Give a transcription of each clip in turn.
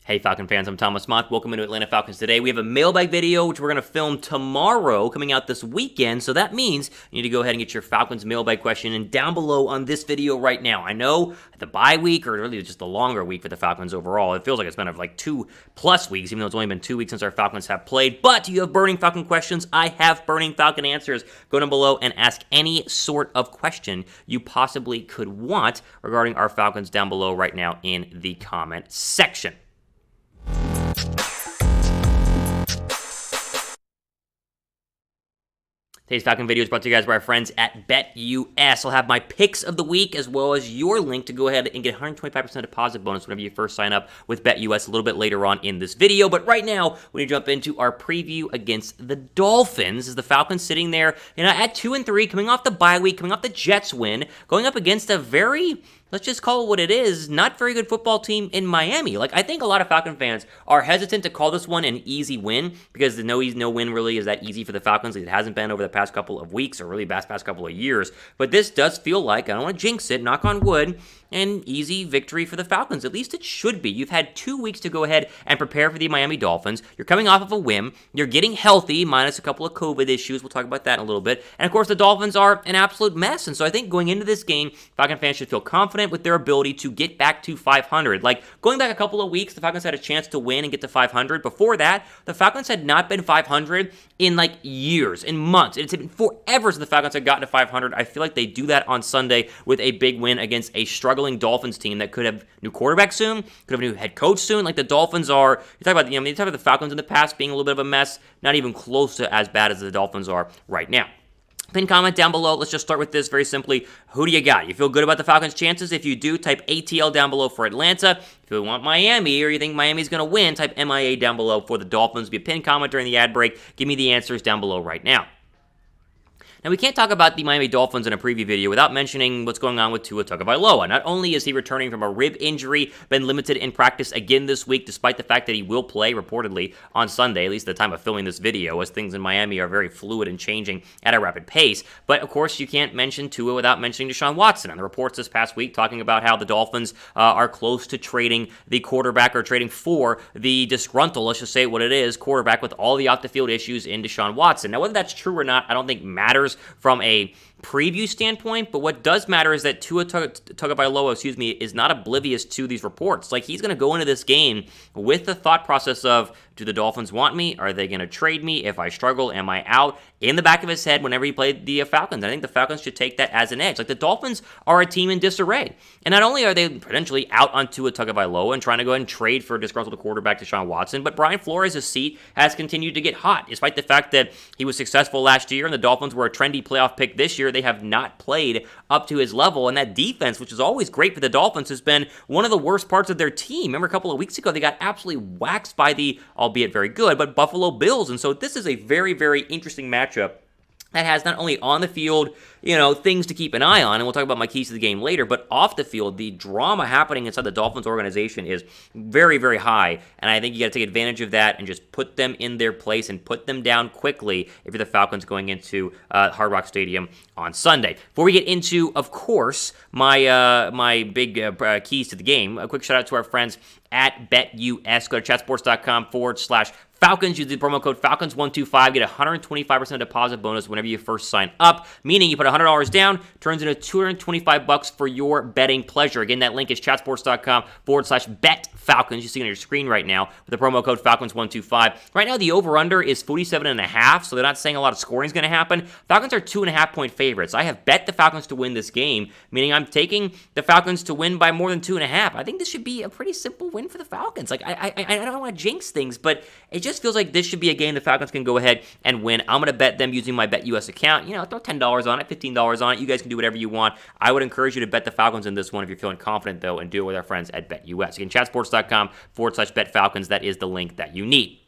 Hey Falcon fans, I'm Thomas Mott. Welcome into Atlanta Falcons Today. We have a mailbag video which we're going to film tomorrow, coming out this weekend. So that means you need to go ahead and get your Falcons mailbag question in down below on this video right now. I know the bye week, or really just the longer week for the Falcons overall, it feels like it's been like 2+ weeks, even though it's only been 2 weeks since our Falcons have played. But you have burning Falcon questions. I have burning Falcon answers. Go down below and ask any sort of question you possibly could want regarding our Falcons down below right now in the comment section. Today's Falcon video is brought to you guys by our friends at BetUS. I'll have my picks of the week as well as your link to go ahead and get 125% deposit bonus whenever you first sign up with BetUS a little bit later on in this video. But right now, we need to jump into our preview against the Dolphins as the Falcons sitting there, at 2-3, coming off the bye week, coming off the Jets win, going up against a very, let's just call it what it is, not very good football team in Miami. I think a lot of Falcon fans are hesitant to call this one an easy win because no win really is that easy for the Falcons. It hasn't been over the past couple of weeks or really past couple of years. But this does feel like, I don't want to jinx it, knock on wood, an easy victory for the Falcons. At least it should be. You've had 2 weeks to go ahead and prepare for the Miami Dolphins. You're coming off of a win. You're getting healthy, minus a couple of COVID issues. We'll talk about that in a little bit. And of course, the Dolphins are an absolute mess. And so I think going into this game, Falcon fans should feel confident with their ability to get back to 500. Going back a couple of weeks, the Falcons had a chance to win and get to 500. Before that, the Falcons had not been 500 in years, in months. It's been forever since the Falcons had gotten to 500. I feel like they do that on Sunday with a big win against a struggling Dolphins team that could have new quarterback soon, could have a new head coach soon. The Dolphins are, you talk about the Falcons in the past being a little bit of a mess, not even close to as bad as the Dolphins are right now. Pin comment down below. Let's just start with this very simply. Who do you got? You feel good about the Falcons' chances? If you do, type ATL down below for Atlanta. If you want Miami or you think Miami's going to win, type MIA down below for the Dolphins. Be a pin comment during the ad break. Give me the answers down below right now. Now, we can't talk about the Miami Dolphins in a preview video without mentioning what's going on with Tua Tagovailoa. Not only is he returning from a rib injury, been limited in practice again this week, despite the fact that he will play, reportedly, on Sunday, at least at the time of filming this video, as things in Miami are very fluid and changing at a rapid pace. But, of course, you can't mention Tua without mentioning Deshaun Watson. And the reports this past week talking about how the Dolphins are close to trading the quarterback or trading for the disgruntled, let's just say what it is, quarterback with all the off-the-field issues in Deshaun Watson. Now, whether that's true or not, I don't think matters from a preview standpoint, but what does matter is that Tua Tagovailoa, is not oblivious to these reports. He's going to go into this game with the thought process of, do the Dolphins want me? Are they going to trade me? If I struggle, am I out? In the back of his head whenever he played the Falcons. I think the Falcons should take that as an edge. The Dolphins are a team in disarray. And not only are they potentially out on Tua Tagovailoa and trying to go ahead and trade for a disgruntled quarterback Deshaun Watson, but Brian Flores' seat has continued to get hot. Despite the fact that he was successful last year and the Dolphins were a trendy playoff pick this year, they have not played up to his level. And that defense, which is always great for the Dolphins, has been one of the worst parts of their team. Remember a couple of weeks ago, they got absolutely waxed by the, albeit very good, but Buffalo Bills. And so this is a very, very interesting matchup that has not only on the field, things to keep an eye on, and we'll talk about my keys to the game later, but off the field, the drama happening inside the Dolphins organization is very, very high, and I think you got to take advantage of that and just put them in their place and put them down quickly if you're the Falcons going into Hard Rock Stadium on Sunday. Before we get into, of course, my big keys to the game, a quick shout out to our friends at BetUS. Go to chatsports.com/Falcons. Use the promo code Falcons125. Get 125% deposit bonus whenever you first sign up, meaning you put $100 down, turns into $225 for your betting pleasure. Again, that link is chatsports.com/BetFalcons. You see it on your screen right now with the promo code Falcons125. Right now, the over-under is 47.5, so they're not saying a lot of scoring is going to happen. Falcons are 2.5-point favorites. I have bet the Falcons to win this game, meaning I'm taking the Falcons to win by more than 2.5. I think this should be a pretty simple win for the Falcons. I don't want to jinx things, but it just feels like this should be a game the Falcons can go ahead and win. I'm going to bet them using my BetUS account. Throw $10 on it, $15 on it. You guys can do whatever you want. I would encourage you to bet the Falcons in this one if you're feeling confident, though, and do it with our friends at BetUS. Again, chatsports.com/BetFalcons. That is the link that you need.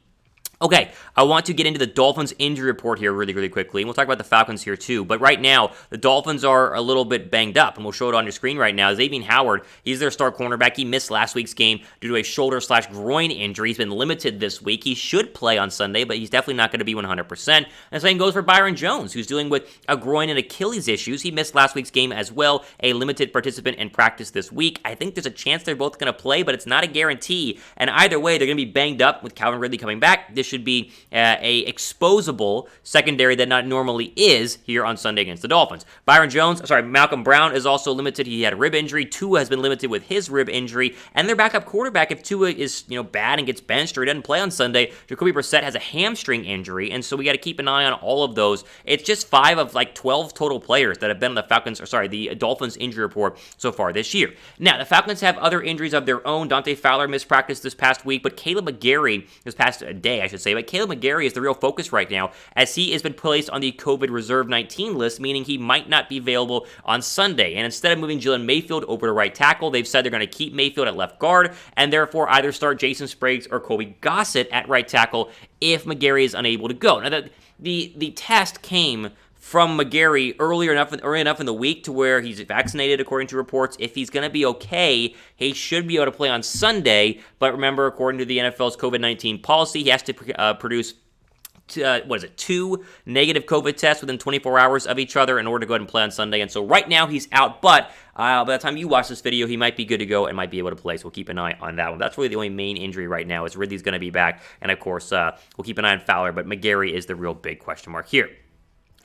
Okay, I want to get into the Dolphins injury report here really, really quickly, and we'll talk about the Falcons here too. But right now, the Dolphins are a little bit banged up, and we'll show it on your screen right now. Xavien Howard, he's their star cornerback. He missed last week's game due to a shoulder/groin injury. He's been limited this week. He should play on Sunday, but he's definitely not going to be 100%. And the same goes for Byron Jones, who's dealing with a groin and Achilles issues. He missed last week's game as well, a limited participant in practice this week. I think there's a chance they're both going to play, but it's not a guarantee. And either way, they're going to be banged up with Calvin Ridley coming back. This should be a exposable secondary that not normally is here on Sunday against the Dolphins. Malcolm Brown is also limited. He had a rib injury. Tua has been limited with his rib injury, and their backup quarterback, if Tua is bad and gets benched or he doesn't play on Sunday, Jacoby Brissett has a hamstring injury, and so we got to keep an eye on all of those. It's just 5 of 12 total players that have been on the Dolphins injury report so far this year. Now the Falcons have other injuries of their own. Dante Fowler missed practice this past week, but Kaleb McGary this past day, I should say, but Kaleb McGary is the real focus right now, as he has been placed on the COVID Reserve 19 list, meaning he might not be available on Sunday. And instead of moving Jalen Mayfield over to right tackle, they've said they're going to keep Mayfield at left guard, and therefore either start Jason Spriggs or Colby Gossett at right tackle if McGary is unable to go. Now, the test came from McGary early enough in the week to where he's vaccinated, according to reports. If he's going to be okay, he should be able to play on Sunday. But remember, according to the NFL's COVID-19 policy, he has to produce 2 negative COVID tests within 24 hours of each other in order to go ahead and play on Sunday. And so right now he's out, but by the time you watch this video, he might be good to go and might be able to play. So we'll keep an eye on that one. That's really the only main injury right now, is Ridley's going to be back. And of course, we'll keep an eye on Fowler, but McGary is the real big question mark here.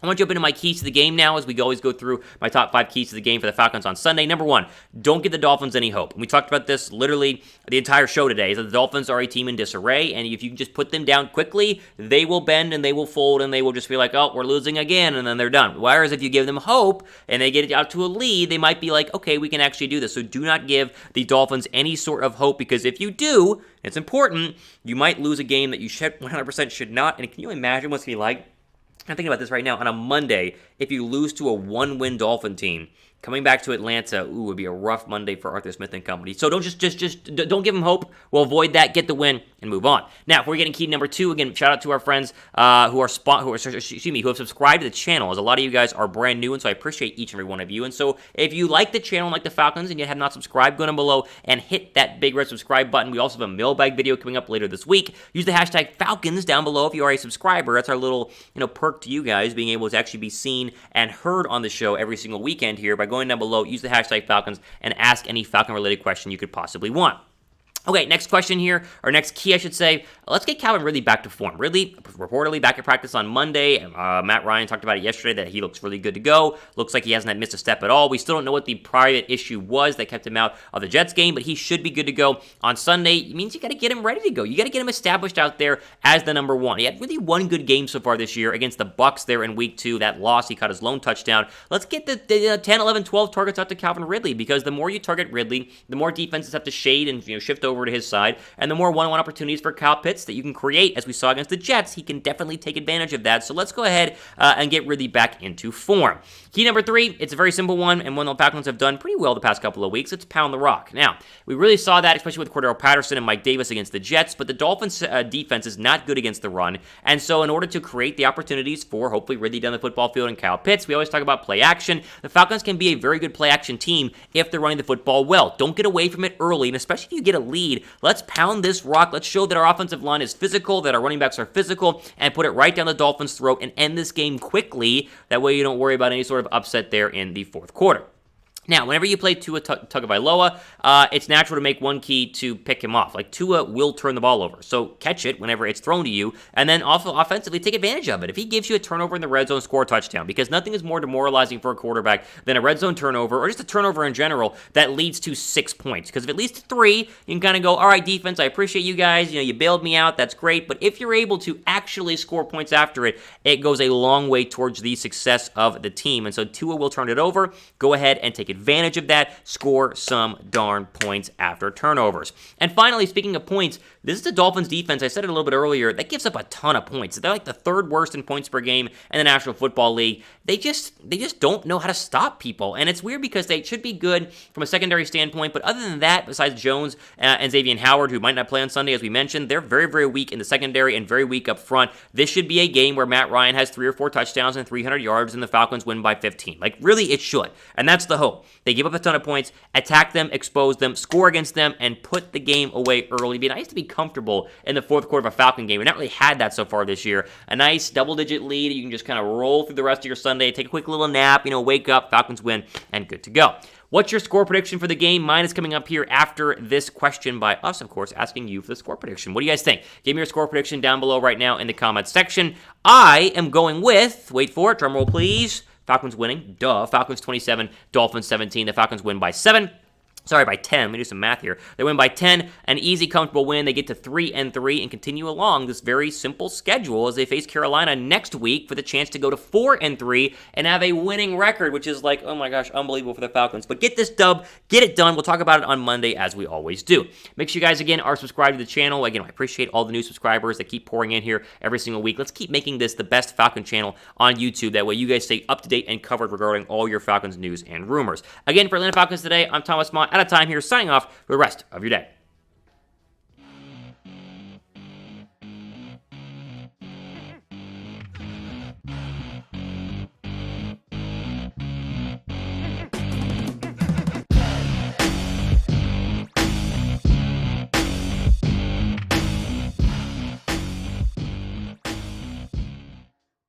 I want to jump into my keys to the game now, as we always go through my top 5 keys to the game for the Falcons on Sunday. Number 1, don't give the Dolphins any hope. And we talked about this literally the entire show today, is that the Dolphins are a team in disarray, and if you can just put them down quickly, they will bend and they will fold, and they will just be like, oh, we're losing again, and then they're done. Whereas if you give them hope and they get out to a lead, they might be like, okay, we can actually do this. So do not give the Dolphins any sort of hope, because if you do, it's important, you might lose a game that you 100% should not. And can you imagine what's going to be like? I'm thinking about this right now. On a Monday, if you lose to a 1-win Dolphin team, coming back to Atlanta, it would be a rough Monday for Arthur Smith and company. So don't just don't give them hope. We'll avoid that, get the win, and move on. Now, if we're getting key number 2, again, shout out to our friends who have subscribed to the channel, as a lot of you guys are brand new, and so I appreciate each and every one of you. And so if you like the channel, like the Falcons, and you have not subscribed, go down below and hit that big red subscribe button. We also have a mailbag video coming up later this week. Use the hashtag Falcons down below if you are a subscriber. That's our little perk to you guys, being able to actually be seen and heard on the show every single weekend here by going down below, use the hashtag Falcons, and ask any Falcon-related question you could possibly want. Okay, next question here, or next key, I should say. Let's get Calvin Ridley back to form. Ridley, reportedly back at practice on Monday. Matt Ryan talked about it yesterday, that he looks really good to go. Looks like he hasn't missed a step at all. We still don't know what the private issue was that kept him out of the Jets game, but he should be good to go on Sunday. It means you got to get him ready to go. You got to get him established out there as the number 1. He had really one good game so far this year against the Bucs there in week 2. That loss, he caught his lone touchdown. Let's get the 10, 11, 12 targets out to Calvin Ridley, because the more you target Ridley, the more defenses have to shade and shift over to his side, and the more one-on-one opportunities for Kyle Pitts that you can create, as we saw against the Jets. He can definitely take advantage of that. So let's go ahead and get Ridley back into form. Key number 3, it's a very simple one, and one the Falcons have done pretty well the past couple of weeks. It's pound the rock. Now, we really saw that, especially with Cordero Patterson and Mike Davis against the Jets, but the Dolphins' defense is not good against the run, and so in order to create the opportunities for, hopefully, Ridley down the football field and Kyle Pitts, we always talk about play action. The Falcons can be a very good play action team if they're running the football well. Don't get away from it early, and especially if you get a lead, let's pound this rock. Let's show that our offensive line is physical, that our running backs are physical, and put it right down the Dolphins' throat and end this game quickly. That way you don't worry about any sort of upset there in the fourth quarter. Now, whenever you play Tua Tagovailoa, it's natural to make one key to pick him off. Like, Tua will turn the ball over, so catch it whenever it's thrown to you, and then also offensively take advantage of it. If he gives you a turnover in the red zone, score a touchdown, because nothing is more demoralizing for a quarterback than a red zone turnover, or just a turnover in general, that leads to 6 points. Because if it leads to 3, you can kind of go, all right, defense, I appreciate you guys, you bailed me out, that's great, but if you're able to actually score points after it, it goes a long way towards the success of the team, and so Tua will turn it over. Go ahead and take advantage of that, score some darn points after turnovers. And finally, speaking of points, this is the Dolphins defense. I said it a little bit earlier. That gives up a ton of points. They're like the third worst in points per game in the National Football League. They just don't know how to stop people. And it's weird because they should be good from a secondary standpoint. But other than that, besides Jones and Xavien Howard, who might not play on Sunday, as we mentioned, they're very, very weak in the secondary and very weak up front. This should be a game where Matt Ryan has 3 or 4 touchdowns and 300 yards and the Falcons win by 15. Like, really, it should. And that's the hope. They give up a ton of points, attack them, expose them, score against them, and put the game away early. It'd be nice to be comfortable in the fourth quarter of a Falcon game. We've not really had that so far this year. A nice double-digit lead. You can just kind of roll through the rest of your Sunday, take a quick little nap, wake up, Falcons win, and good to go. What's your score prediction for the game? Mine is coming up here after this question by us, of course, asking you for the score prediction. What do you guys think? Give me your score prediction down below right now in the comments section. I am going with, wait for it, drum roll please, Falcons winning, Falcons 27, Dolphins 17. The Falcons win by 7. Sorry, by 10. Let me do some math here. They win by 10, an easy, comfortable win. They get to 3-3 and continue along this very simple schedule as they face Carolina next week for the chance to go to 4-3 and have a winning record, which is like, oh my gosh, unbelievable for the Falcons. But get this dub, get it done. We'll talk about it on Monday as we always do. Make sure you guys, again, are subscribed to the channel. Again, I appreciate all the new subscribers that keep pouring in here every single week. Let's keep making this the best Falcon channel on YouTube. That way you guys stay up to date and covered regarding all your Falcons news and rumors. Again, for Atlanta Falcons Today, I'm Thomas Mott. Out of time here, signing off for the rest of your day.